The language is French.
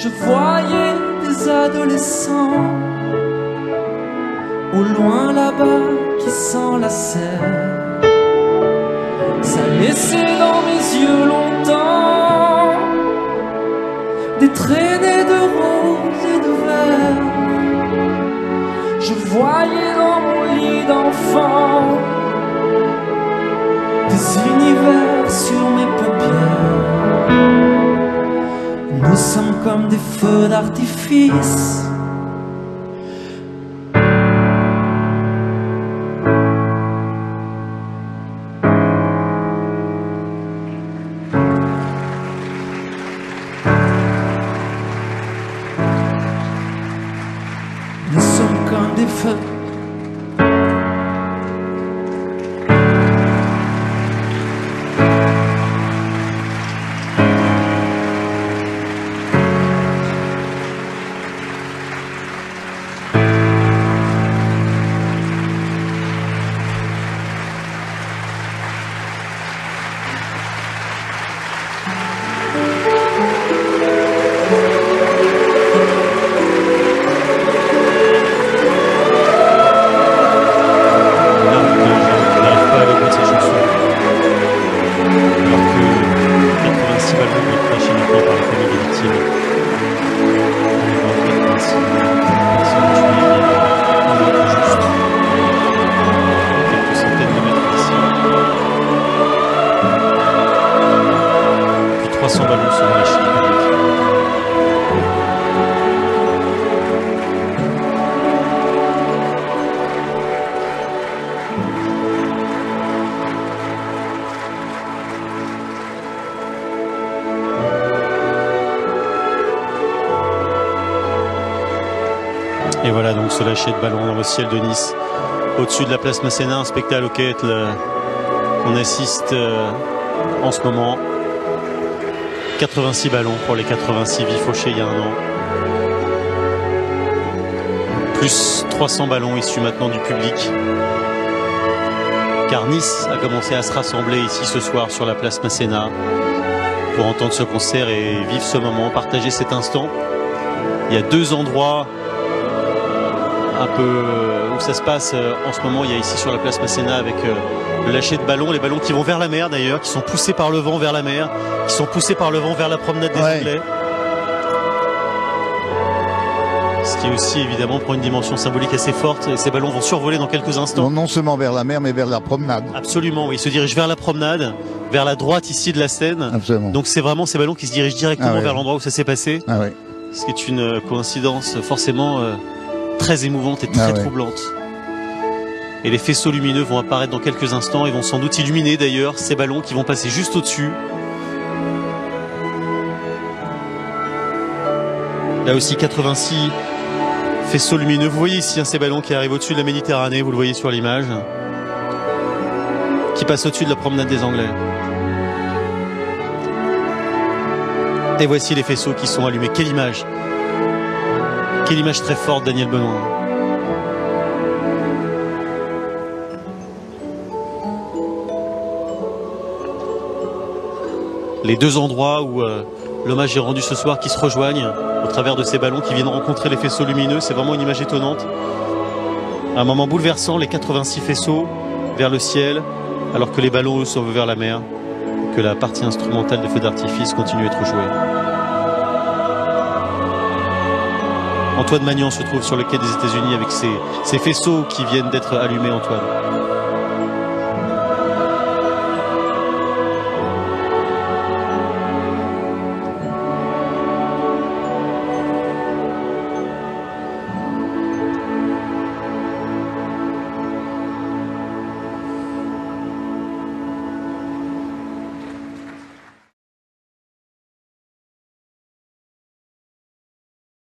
Je voyais des adolescents au loin là-bas qui s'enlacèrent. Ça laissait dans mes yeux longtemps des traînées de roses et de vert. Je voyais dans mon lit d'enfant des univers sur mes paupières. Nous sommes comme des feux d'artifice. Nous sommes comme des feux. Et voilà donc ce lâcher de ballon dans le ciel de Nice, au-dessus de la place Masséna, un spectacle auquel on assiste en ce moment. 86 ballons pour les 86 vies fauchés il y a un an. Plus 300 ballons issus maintenant du public. Car Nice a commencé à se rassembler ici ce soir sur la place Masséna pour entendre ce concert et vivre ce moment, partager cet instant. Il y a deux endroits un peu où ça se passe en ce moment. Il y a ici sur la place Masséna avec le lâcher de ballons, les ballons qui vont vers la mer d'ailleurs, qui sont poussés par le vent vers la mer, qui sont poussés par le vent vers la promenade des Anglais. Ce qui aussi évidemment prend une dimension symbolique assez forte. Et ces ballons vont survoler dans quelques instants. Non seulement vers la mer, mais vers la promenade. Absolument, oui. Ils se dirigent vers la promenade, vers la droite ici de la Seine. Absolument. Donc c'est vraiment ces ballons qui se dirigent directement vers l'endroit où ça s'est passé. Ce qui est une coïncidence forcément très émouvante et très troublante. Et les faisceaux lumineux vont apparaître dans quelques instants et vont sans doute illuminer d'ailleurs ces ballons qui vont passer juste au-dessus. Là aussi 86 faisceaux lumineux. Vous voyez ici ces ballons qui arrivent au-dessus de la Méditerranée, vous le voyez sur l'image, qui passent au-dessus de la promenade des Anglais. Et voici les faisceaux qui sont allumés. Quelle image! Quelle image très forte, Daniel Benoît. Les deux endroits où l'hommage est rendu ce soir qui se rejoignent au travers de ces ballons qui viennent rencontrer les faisceaux lumineux, c'est vraiment une image étonnante. Un moment bouleversant, les 86 faisceaux vers le ciel, alors que les ballons eux s'envolent vers la mer, et que la partie instrumentale des feux d'artifice continue à être jouée. Antoine Magnan se trouve sur le quai des États-Unis avec ses faisceaux qui viennent d'être allumés, Antoine.